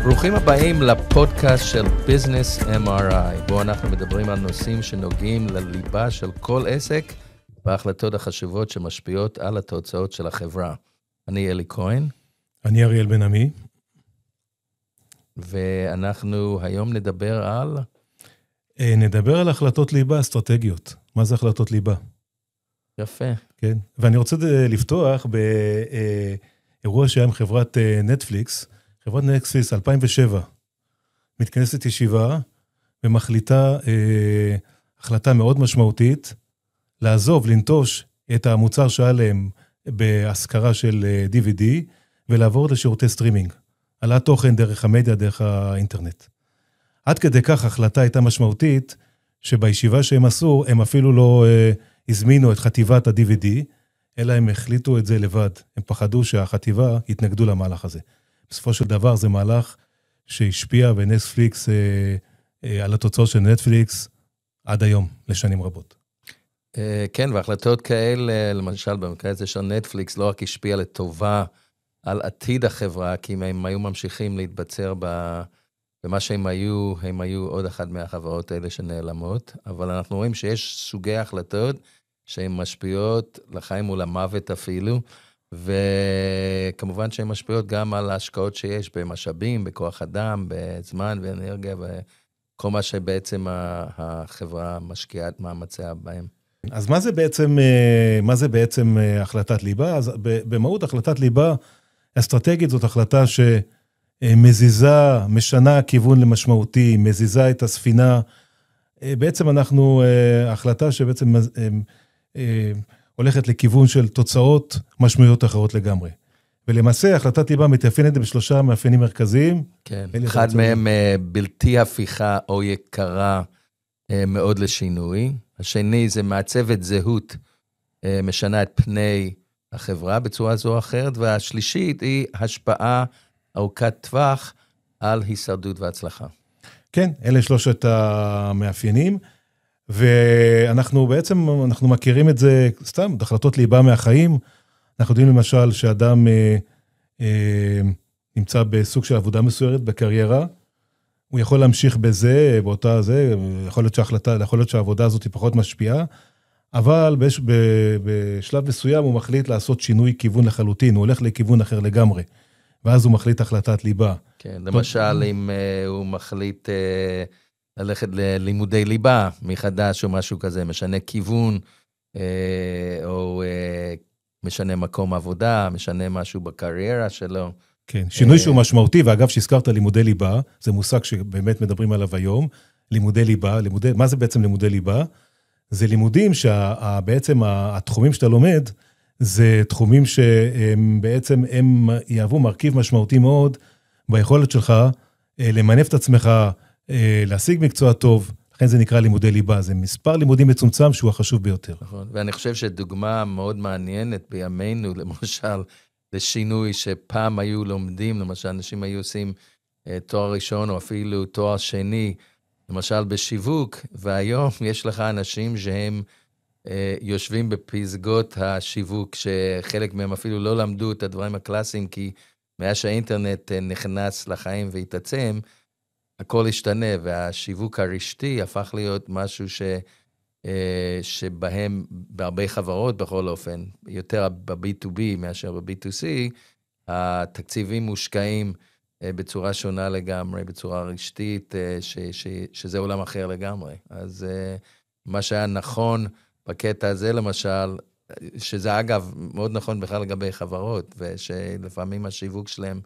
ברוכים הבאים לפודקאסט של Business MRI, בו אנחנו מדברים על נושאים שנוגעים לליבה של כל עסק, וההחלטות החשובות שמשפיעות על התוצאות של החברה. אני אלי כהן. אני אריאל בן עמי. ואנחנו היום נדבר על החלטות ליבה אסטרטגיות. מה זה החלטות ליבה? יפה. כן, ואני רוצה לפתוח באירוע שהיה עם חברת נטפליקס, חברת נטפליקס 2007, מתכנסת ישיבה ומחליטה החלטה מאוד משמעותית, לעזוב, לנטוש את המוצר שהיה להם בהשכרה של DVD, ולעבור לשירותי סטרימינג, עלה תוכן דרך המדיה, דרך האינטרנט. עד כדי כך החלטה הייתה משמעותית, שבישיבה שהם עשו, הם אפילו לא הזמינו את חטיבת ה-DVD, אלא הם החליטו את זה לבד. הם פחדו שהחטיבה יתנגדו למהלך הזה. בסופו של דבר זה מהלך שהשפיע בנטפליקס, על התוצאות של נטפליקס, עד היום, לשנים רבות. כן, והחלטות כאלה, למשל במקרה הזה של נטפליקס, לא רק השפיע לטובה על עתיד החברה, כי אם הם היו ממשיכים להתבצר במה שהם היו, הם היו עוד אחת מהחברות האלה שנעלמות, אבל אנחנו רואים שיש סוגי החלטות שהן משפיעות לחיים ולמוות אפילו, וכמובן שהן משפיעות גם על ההשקעות שיש במשאבים, בכוח אדם, בזמן ואנרגיה, וכל מה שבעצם החברה משקיעה את מאמציה בהם. אז מה זה בעצם החלטת ליבה? אז במהות החלטת ליבה אסטרטגית זאת החלטה שמזיזה, משנה כיוון למשמעותי, מזיזה את הספינה. בעצם החלטה שבעצם הולכת לכיוון של תוצאות משמעויות אחרות לגמרי. ולמעשה החלטת ליבה מתאפיינת בשלושה מאפיינים מרכזיים. כן, אחד מהם בלתי הפיכה או יקרה מאוד לשינוי. השני זה מעצבת זהות, משנה את פני החברה בצורה זו או אחרת, והשלישית היא השפעה ארוכת טווח על הישרדות והצלחה. כן, אלה שלושת המאפיינים, ואנחנו בעצם, אנחנו מכירים את זה סתם, החלטות ליבה מהחיים. אנחנו יודעים למשל שאדם נמצא בסוג של עבודה מסוימת בקריירה, הוא יכול להמשיך בזה, באותה זה, יכול להיות שהעבודה הזאת היא פחות משפיעה, אבל בשלב מסוים הוא מחליט לעשות שינוי כיוון לחלוטין, הוא הולך לכיוון אחר לגמרי, ואז הוא מחליט החלטת ליבה. כן, למשל אם הוא מחליט ללכת ללימודי ליבה מחדש או משהו כזה, משנה כיוון, או משנה מקום עבודה, משנה משהו בקריירה שלו. כן, שינוי שהוא משמעותי, ואגב שהזכרת לימודי ליבה, זה מושג שבאמת מדברים עליו היום, לימודי ליבה, מה זה בעצם לימודי ליבה? זה לימודים שבעצם התחומים שאתה לומד, זה תחומים שבעצם הם יהוו מרכיב משמעותי מאוד, ביכולת שלך למנף את עצמך, להשיג מקצוע טוב, לכן זה נקרא לימודי ליבה, זה מספר לימודים מצומצם שהוא החשוב ביותר. נכון, ואני חושב שדוגמה מאוד מעניינת בימינו, למשל, לשינוי שפעם היו לומדים, למשל אנשים היו עושים תואר ראשון או אפילו תואר שני, למשל בשיווק, והיום יש לך אנשים שהם יושבים בפסגות השיווק, שחלק מהם אפילו לא למדו את הדברים הקלאסיים, כי מאז שהאינטרנט נכנס לחיים והתעצם, הכל השתנה, והשיווק הרשתי הפך להיות משהו שבהם בהרבה חברות בכל אופן, יותר ב-B2B מאשר ב-B2C, התקציבים מושקעים בצורה שונה לגמרי, בצורה רשתית, שזה עולם אחר לגמרי. אז מה שהיה נכון בקטע הזה למשל, שזה אגב מאוד נכון בכלל לגבי חברות, ושלפעמים השיווק שלהם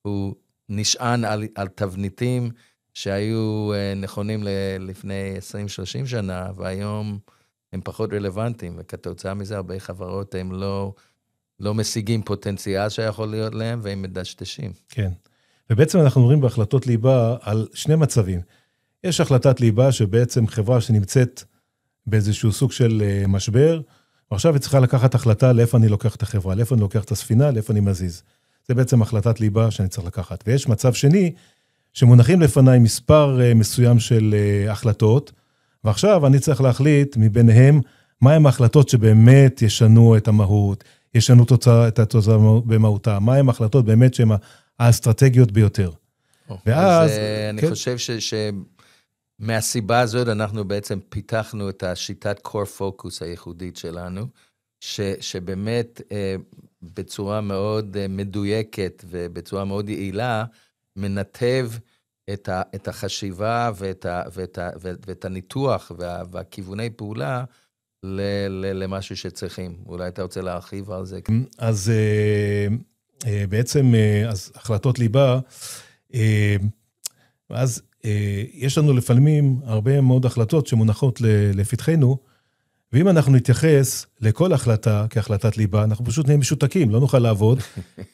הוא נשען על תבניתים שהיו נכונים לפני 20-30 שנה, והיום הם פחות רלוונטיים, וכתוצאה מזה הרבה חברות הם לא משיגים פוטנציאל שיכול להיות להם, והם מדשדשים. כן, ובעצם אנחנו מדברים בהחלטות ליבה על שני מצבים. יש החלטת ליבה שבעצם חברה שנמצאת באיזשהו סוג של משבר, ועכשיו היא צריכה לקחת החלטה לאיפה אני לוקח את החברה, לאיפה אני לוקח את הספינה, לאיפה אני מזיז. זה בעצם החלטת ליבה שאני צריך לקחת. ויש מצב שני, שמונחים לפניי מספר מסוים של החלטות, ועכשיו אני צריך להחליט מביניהם, מהם ההחלטות שבאמת ישנו את המהות, ישנו את התוצאה במהותה, מהם ההחלטות באמת שהן האסטרטגיות ביותר. ואז... אני חושב מהסיבה הזאת אנחנו בעצם פיתחנו את השיטת core focus הייחודית שלנו, שבאמת בצורה מאוד מדויקת ובצורה מאוד יעילה, מנתב את החשיבה ואת הניתוח והכיווני פעולה למשהו שצריכים. אולי אתה רוצה להרחיב על זה? אז בעצם, החלטות ליבה, אז יש לנו לפעמים הרבה מאוד החלטות שמונחות לפתחנו, ואם אנחנו נתייחס לכל החלטה כהחלטת ליבה, אנחנו פשוט נהיה משותקים, לא נוכל לעבוד,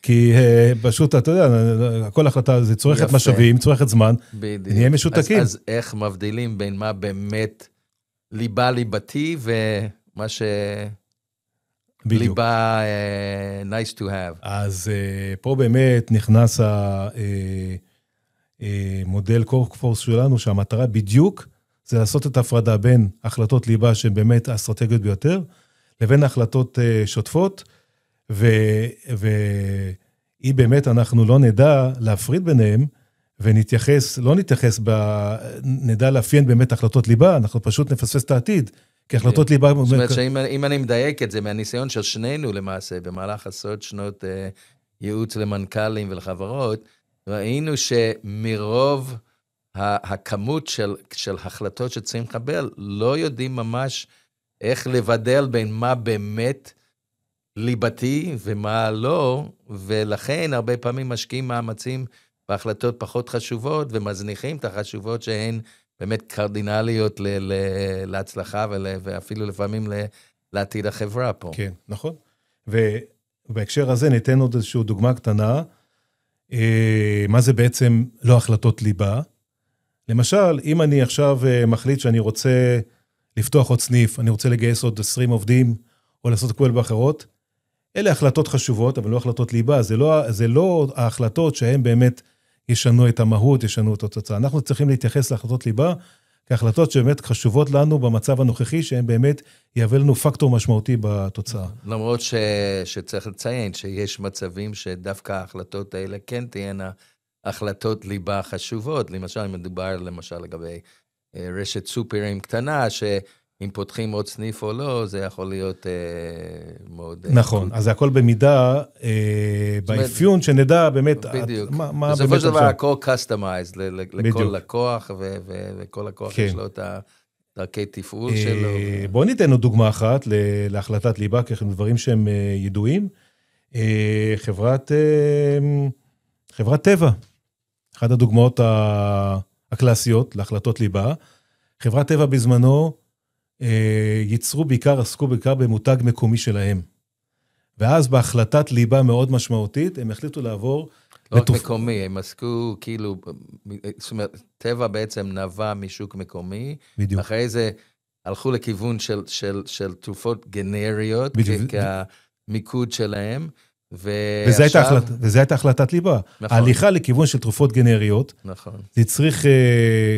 כי פשוט, אתה יודע, כל החלטה זה צורכת משאבים, צורכת זמן, נהיה משותקים. אז איך מבדילים בין מה באמת ליבתי, ומה ליבה nice to have? אז פה באמת נכנס מודל קורקפורס שלנו, שהמטרה בדיוק זה לעשות את ההפרדה בין החלטות ליבה שהן באמת האסטרטגיות ביותר, לבין החלטות שוטפות, ואם באמת אנחנו לא נדע להפריד ביניהם, לא נתייחס, נדע לאפיין באמת החלטות ליבה, אנחנו פשוט נפספס את העתיד, כי החלטות ליבה... זאת אומרת שאם אני מדייק את זה, מהניסיון של שנינו למעשה, במהלך עשרות שנות ייעוץ למנכ"לים ולחברות, ראינו שמרוב הכמות של החלטות שצריכים לקבל, לא יודעים ממש איך לבדל בין מה באמת ליבתי ומה לא, ולכן הרבה פעמים משקיעים מאמצים בהחלטות פחות חשובות, ומזניחים את החשובות שהן באמת קרדינליות להצלחה, ואפילו לפעמים לעתיד החברה פה. כן, נכון. ובהקשר הזה ניתן עוד איזושהי דוגמה קטנה, מה זה בעצם לא החלטות ליבה. למשל, אם אני עכשיו מחליט שאני רוצה לפתוח עוד סניף, אני רוצה לגייס עוד 20 עובדים, או לעשות כל באחרות, אלה החלטות חשובות, אבל לא החלטות ליבה, זה לא ההחלטות שהן באמת ישנו את המהות, ישנו את התוצאה. אנחנו צריכים להתייחס להחלטות ליבה, כהחלטות שבאמת חשובות לנו במצב הנוכחי, שהן באמת יהווה לנו פקטור משמעותי בתוצאה. למרות שצריך לציין שיש מצבים שדווקא ההחלטות האלה כן תהיינה החלטות ליבה חשובות. למשל, אם מדובר למשל לגבי רשת סופרים קטנה, שאם פותחים עוד סניף או לא, זה יכול להיות מאוד... נכון, אז זה הכל במידה, באפיון שנדע באמת... בדיוק. בסופו של דבר הכל customized לכל לקוח, וכל לקוח יש לו את דרכי תפעול שלו. בואו ניתן עוד דוגמה אחת להחלטת ליבה, כי דברים שהם ידועים. חברת טבע, אחת הדוגמאות הקלאסיות להחלטות ליבה. חברת טבע בזמנו עסקו בעיקר במותג מקומי שלהם. ואז בהחלטת ליבה מאוד משמעותית, הם החליטו לעבור... לא רק מקומי, הם עסקו כאילו, זאת אומרת, טבע בעצם נבע משוק מקומי, בדיוק. אחרי זה הלכו לכיוון של תרופות גנריות, כמיקוד שלהם, וזה הייתה החלטת ליבה. נכון. ההליכה לכיוון של תרופות גנריות, נכון. זה צריך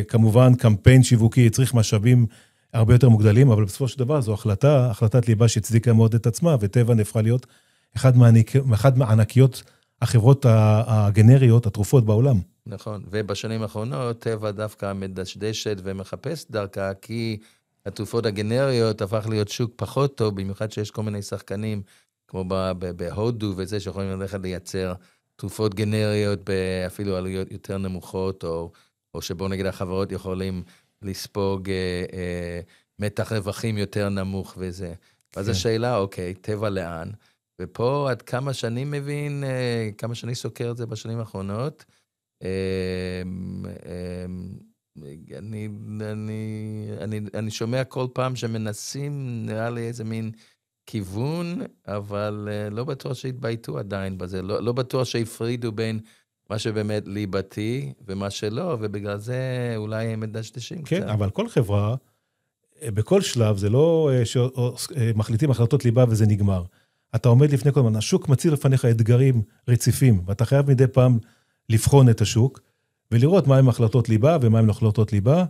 כמובן קמפיין שיווקי, צריך משאבים הרבה יותר מוגדלים, אבל בסופו של דבר זו החלטת ליבה שהצדיקה מאוד את עצמה, וטבע נהפכה להיות אחד מענקיות החברות הגנריות, התרופות בעולם. נכון, ובשנים האחרונות טבע דווקא מדשדשת ומחפש דרכה, כי התרופות הגנריות הפך להיות שוק פחות טוב, במיוחד שיש כל מיני שחקנים, כמו בהודו וזה, שיכולים ללכת לייצר תרופות גנריות אפילו עלויות יותר נמוכות, או שבו נגיד החברות יכולים לספוג מתח רווחים יותר נמוך וזה. אז השאלה, אוקיי, טבע לאן? ופה עד כמה שאני מבין, כמה שאני סוקר את זה בשנים האחרונות, אני שומע כל פעם שמנסים, נראה לי איזה מין כיוון, אבל לא בטוח שהתבייתו עדיין בזה, לא בטוח שהפרידו בין מה שבאמת ליבתי ומה שלא, ובגלל זה אולי הם מדשדשים כן, קצת. אבל כל חברה, בכל שלב, זה לא שמחליטים החלטות ליבה וזה נגמר. אתה עומד לפני כל הזמן, השוק מציב לפניך אתגרים רציפים, ואתה חייב מדי פעם לבחון את השוק, ולראות מה הם החלטות ליבה ומה הם החלטות ליבה,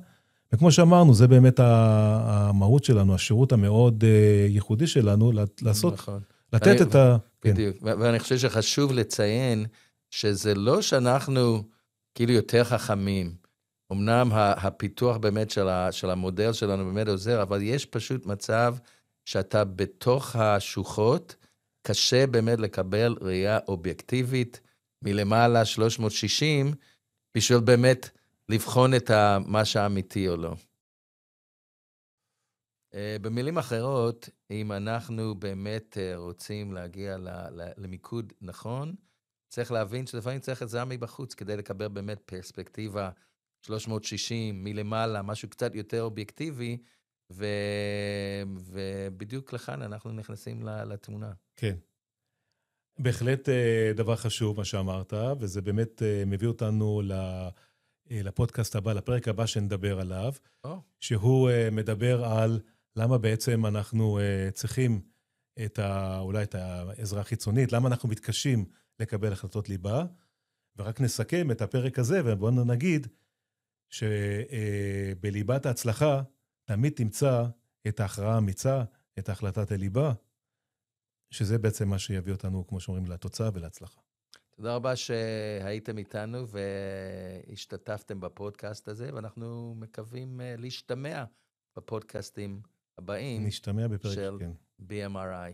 וכמו שאמרנו, זה באמת המהות שלנו, השירות המאוד ייחודי שלנו, לעשות, נכון. לתת בדיוק. ואני חושב שחשוב לציין, שזה לא שאנחנו כאילו יותר חכמים. אמנם הפיתוח באמת של המודל שלנו באמת עוזר, אבל יש פשוט מצב שאתה בתוך השוחות, קשה באמת לקבל ראייה אובייקטיבית מלמעלה 360, בשביל באמת לבחון את מה שהאמיתי או לא. במילים אחרות, אם אנחנו באמת רוצים להגיע למיקוד נכון, צריך להבין שלפעמים צריך עזרה מבחוץ כדי לקבל באמת פרספקטיבה 360 מלמעלה, משהו קצת יותר אובייקטיבי, ובדיוק לכאן אנחנו נכנסים לתמונה. כן. בהחלט דבר חשוב מה שאמרת, וזה באמת מביא אותנו לפודקאסט הבא, לפרק הבא שנדבר עליו, שהוא מדבר על למה בעצם אנחנו צריכים אולי את העזרה החיצונית, למה אנחנו מתקשים לקבל החלטות ליבה, ורק נסכם את הפרק הזה, ובואו נגיד שבליבת ההצלחה תמיד תמצא את ההכרעה האמיצה, את החלטת הליבה, שזה בעצם מה שיביא אותנו, כמו שאומרים, לתוצאה ולהצלחה. תודה רבה שהייתם איתנו והשתתפתם בפודקאסט הזה, ואנחנו מקווים להשתמע בפודקאסטים הבאים נשתמע בפרק, של כן. BMRI.